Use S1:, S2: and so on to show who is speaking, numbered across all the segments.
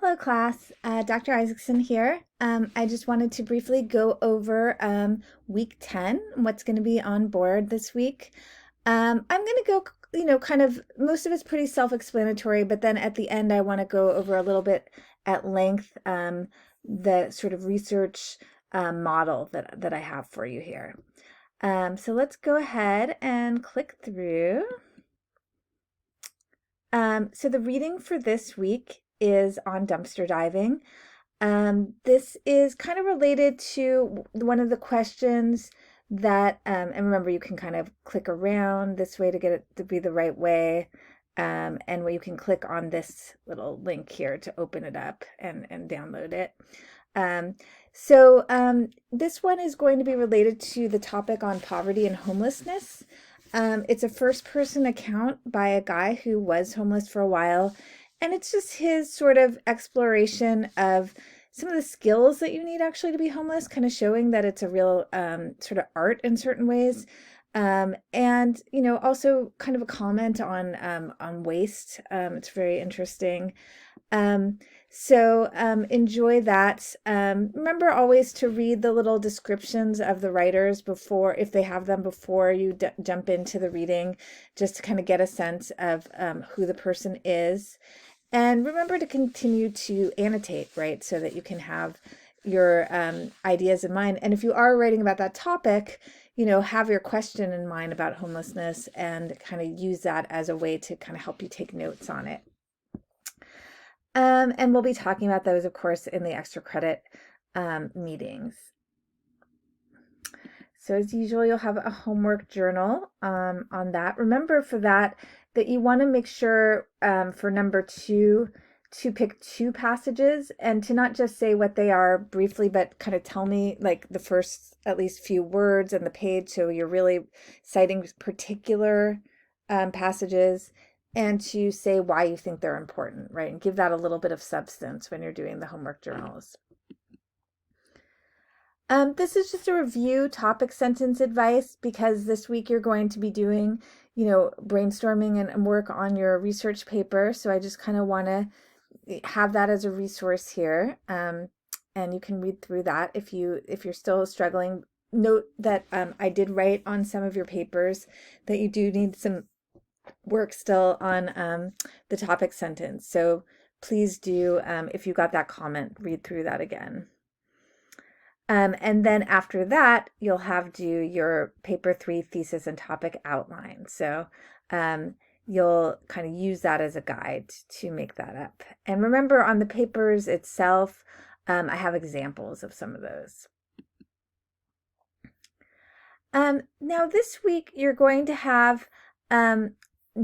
S1: Hello class, Dr. Isaacson here. I just wanted to briefly go over week 10, what's going to be on board this week. I'm going to go, kind of, most of it's pretty self-explanatory, but then at the end I want to go over a little bit at length the sort of research model that I have for you here. So let's go ahead and click through. So the reading for this week is on dumpster diving. This is kind of related to one of the questions that, and remember, you can kind of click around this way to get it to be the right way. And where you can click on this little link here to open it up and download it. This one is going to be related to the topic on poverty and homelessness. It's a first-person account by a guy who was homeless for a while, and it's just his sort of exploration of some of the skills that you need actually to be homeless, kind of showing that it's a real sort of art in certain ways. And also kind of a comment on waste. It's very interesting. Enjoy that. Remember always to read the little descriptions of the writers before, if they have them, before you jump into the reading, just to kind of get a sense of who the person is. And remember to continue to annotate, right, so that you can have your ideas in mind. And if you are writing about that topic, have your question in mind about homelessness and kind of use that as a way to kind of help you take notes on it. And we'll be talking about those, of course, in the extra credit meetings. So as usual, you'll have a homework journal on that. Remember for that you want to make sure for number 2 to pick 2 passages and to not just say what they are briefly, but kind of tell me like the first at least few words and the page. So you're really citing particular passages, and to say why you think they're important, right? And give that a little bit of substance when you're doing the homework journals. This is just a review topic sentence advice because this week you're going to be doing, brainstorming and work on your research paper. So I just kind of want to have that as a resource here. And you can read through that if you're still struggling. Note that I did write on some of your papers that you do need some work still on the topic sentence. So please do, if you got that comment, read through that again. And then after that, you'll have do your paper 3 thesis and topic outline. So you'll kind of use that as a guide to make that up. And remember, on the papers itself, I have examples of some of those. Now this week, you're going to have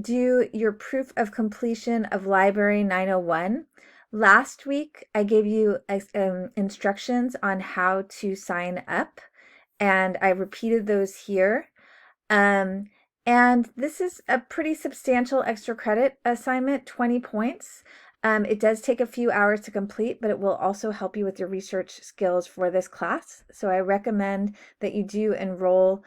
S1: do your proof of completion of Library 901. Last week, I gave you instructions on how to sign up, and I repeated those here. And this is a pretty substantial extra credit assignment, 20 points. It does take a few hours to complete, but it will also help you with your research skills for this class. So I recommend that you do enroll.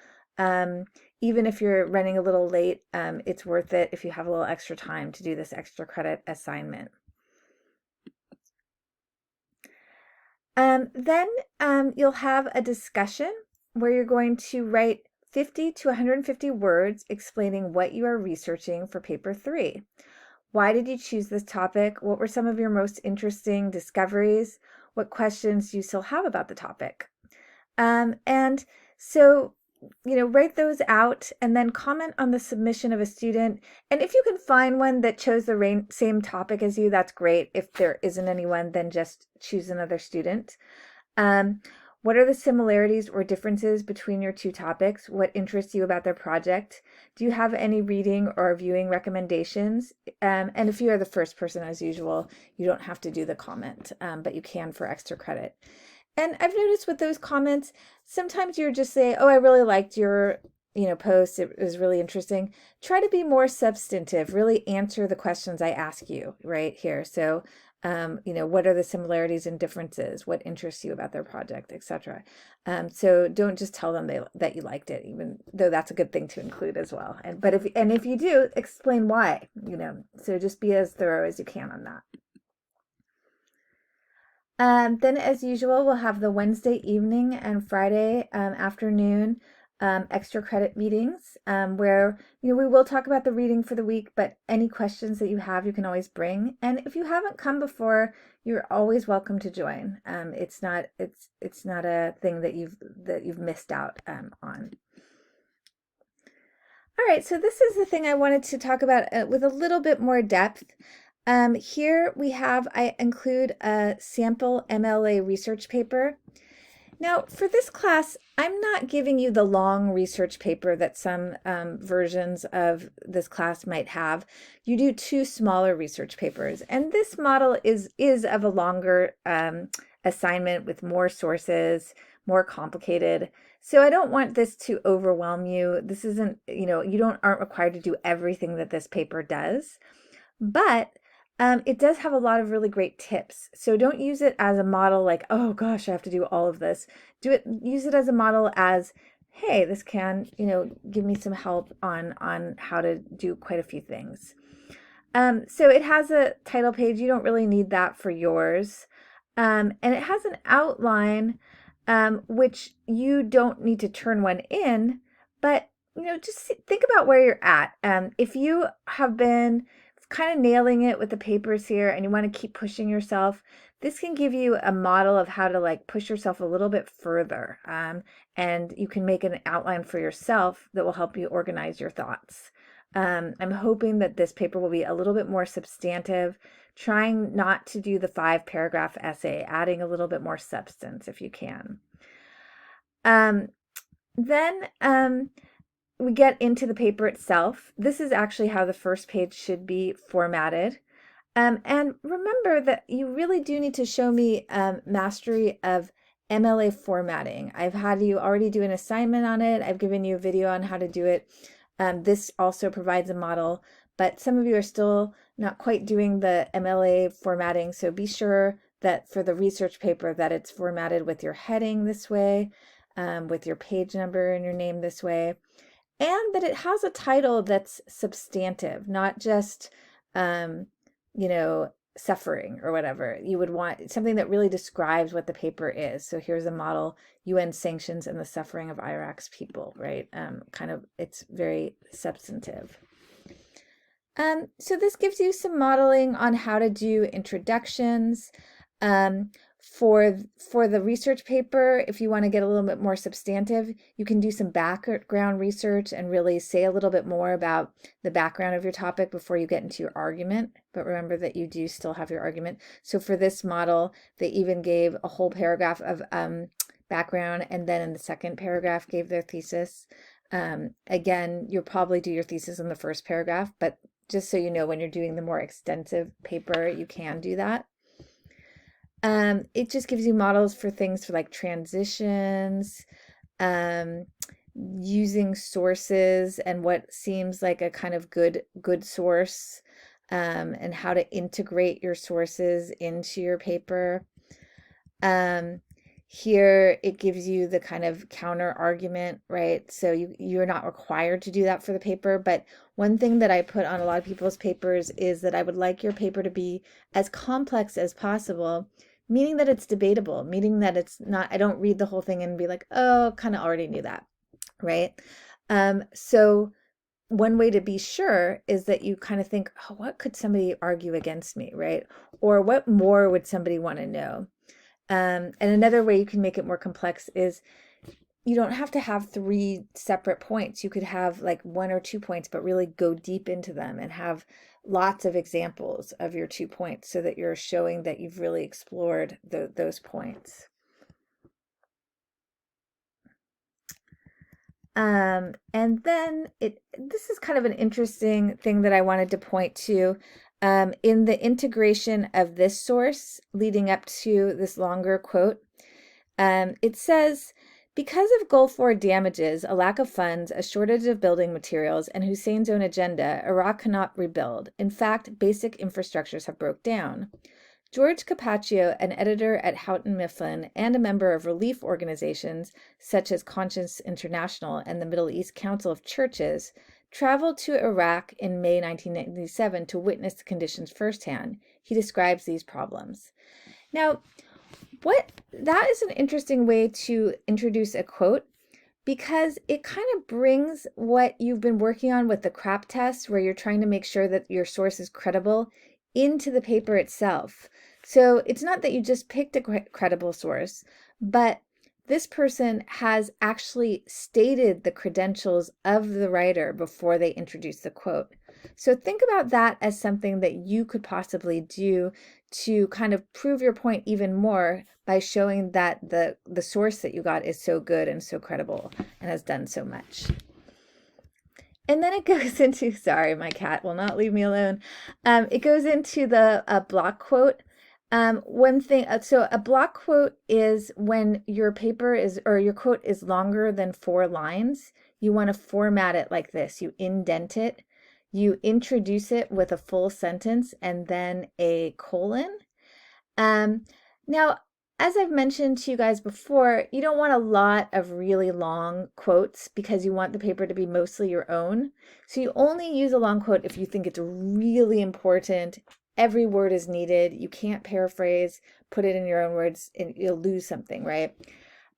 S1: Even if you're running a little late, it's worth it if you have a little extra time to do this extra credit assignment. Then you'll have a discussion where you're going to write 50 to 150 words explaining what you are researching for paper 3. Why did you choose this topic? What were some of your most interesting discoveries? What questions do you still have about the topic? And so write those out and then comment on the submission of a student. And if you can find one that chose the same topic as you, that's great. If there isn't anyone, then just choose another student. What are the similarities or differences between your 2 topics? What interests you about their project? Do you have any reading or viewing recommendations? And if you are the first person, as usual, you don't have to do the comment, but you can for extra credit. And I've noticed with those comments, sometimes you're just saying, oh, I really liked your, post. It was really interesting. Try to be more substantive, really answer the questions I ask you right here. So, what are the similarities and differences? What interests you about their project, etc. So don't just tell them that you liked it, even though that's a good thing to include as well. But if you do, explain why, so just be as thorough as you can on that. Then, as usual, we'll have the Wednesday evening and Friday afternoon extra credit meetings where we will talk about the reading for the week, but any questions that you have, you can always bring. And if you haven't come before, you're always welcome to join. It's not a thing that you've missed out on. All right, so this is the thing I wanted to talk about with a little bit more depth. Here I include a sample MLA research paper. Now, for this class, I'm not giving you the long research paper that some versions of this class might have. You do 2 smaller research papers, and this model is of a longer assignment with more sources, more complicated. So I don't want this to overwhelm you. This isn't, aren't required to do everything that this paper does, but it does have a lot of really great tips. So don't use it as a model like, oh gosh, I have to do all of this. Use it as a model as, hey, this can, give me some help on how to do quite a few things. So it has a title page. You don't really need that for yours. And it has an outline, which you don't need to turn one in, but just think about where you're at. If you have been kind of nailing it with the papers here and you want to keep pushing yourself, this can give you a model of how to like push yourself a little bit further. And you can make an outline for yourself that will help you organize your thoughts. I'm hoping that this paper will be a little bit more substantive, trying not to do the 5-paragraph essay, adding a little bit more substance if you can. Then we get into the paper itself. This is actually how the first page should be formatted. And remember that you really do need to show me mastery of MLA formatting. I've had you already do an assignment on it. I've given you a video on how to do it. This also provides a model, but some of you are still not quite doing the MLA formatting, so be sure that for the research paper that it's formatted with your heading this way, with your page number and your name this way, and that it has a title that's substantive, not just, suffering or whatever. You would want something that really describes what the paper is. So here's a model, UN sanctions and the suffering of Iraq's people, right? It's very substantive. So this gives you some modeling on how to do introductions. For the research paper, if you want to get a little bit more substantive, you can do some background research and really say a little bit more about the background of your topic before you get into your argument. But remember that you do still have your argument. So for this model, they even gave a whole paragraph of background, and then in the second paragraph gave their thesis. Again, you'll probably do your thesis in the first paragraph, but just so you know, when you're doing the more extensive paper, you can do that. It just gives you models for things for like transitions, using sources and what seems like a kind of good source, and how to integrate your sources into your paper. Here it gives you the kind of counter argument, right? So you're not required to do that for the paper, but one thing that I put on a lot of people's papers is that I would like your paper to be as complex as possible, meaning that it's debatable, meaning that it's not, I don't read the whole thing and be like, oh, kind of already knew that, right? So one way to be sure is that you kind of think, oh, what could somebody argue against me, right? Or what more would somebody want to know? And another way you can make it more complex is you don't have to have 3 separate points. You could have like 1 or 2 points, but really go deep into them and have lots of examples of your 2 points so that you're showing that you've really explored those points. And then this is kind of an interesting thing that I wanted to point to. In the integration of this source leading up to this longer quote, it says, because of Gulf War damages, a lack of funds, a shortage of building materials, and Hussein's own agenda, Iraq cannot rebuild. In fact, basic infrastructures have broke down. George Capaccio, an editor at Houghton Mifflin and a member of relief organizations such as Conscience International and the Middle East Council of Churches, traveled to Iraq in May 1997 to witness the conditions firsthand. He describes these problems. Now, That is an interesting way to introduce a quote because it kind of brings what you've been working on with the CRAP test, where you're trying to make sure that your source is credible, into the paper itself. So it's not that you just picked a credible source, but this person has actually stated the credentials of the writer before they introduce the quote. So think about that as something that you could possibly do to kind of prove your point even more by showing that the source that you got is so good and so credible and has done so much. And then it goes into, sorry, my cat will not leave me alone. It goes into the block quote. One thing, so a block quote is when your paper is, or your quote is longer than 4 lines. You want to format it like this. You indent it. You introduce it with a full sentence and then a colon. Now, as I've mentioned to you guys before, you don't want a lot of really long quotes because you want the paper to be mostly your own. So you only use a long quote if you think it's really important. Every word is needed. You can't paraphrase, put it in your own words, and you'll lose something, right?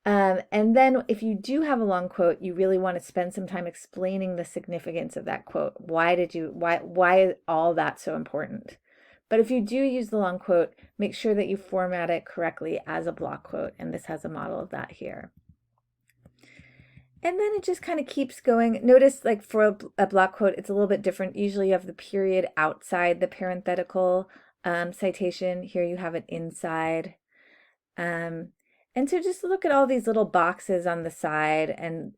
S1: And then if you do have a long quote, you really want to spend some time explaining the significance of that quote. Why is all that so important? But if you do use the long quote, make sure that you format it correctly as a block quote. And this has a model of that here. And then it just kind of keeps going. Notice like for a block quote, it's a little bit different. Usually you have the period outside the parenthetical citation. Here you have it inside. And so just look at all these little boxes on the side, and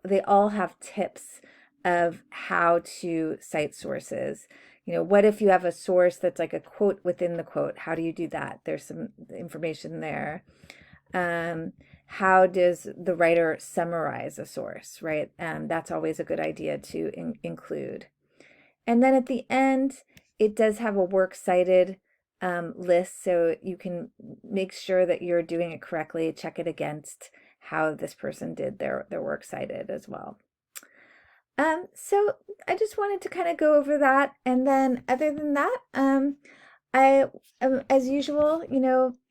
S1: they all have tips of how to cite sources. What if you have a source that's like a quote within the quote? How do you do that? There's some information there. How does the writer summarize a source, right? That's always a good idea to include. And then at the end, it does have a works cited list, so you can make sure that you're doing it correctly, check it against how this person did their works cited as well. So I just wanted to kind of go over that, and then other than that, I as usual,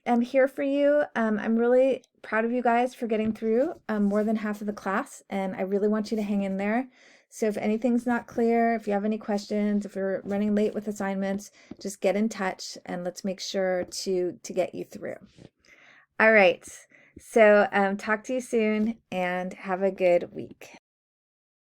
S1: I'm here for you. I'm really proud of you guys for getting through more than half of the class, and I really want you to hang in there. So if anything's not clear, if you have any questions, if you're running late with assignments, just get in touch and let's make sure to get you through. All right. So talk to you soon and have a good week.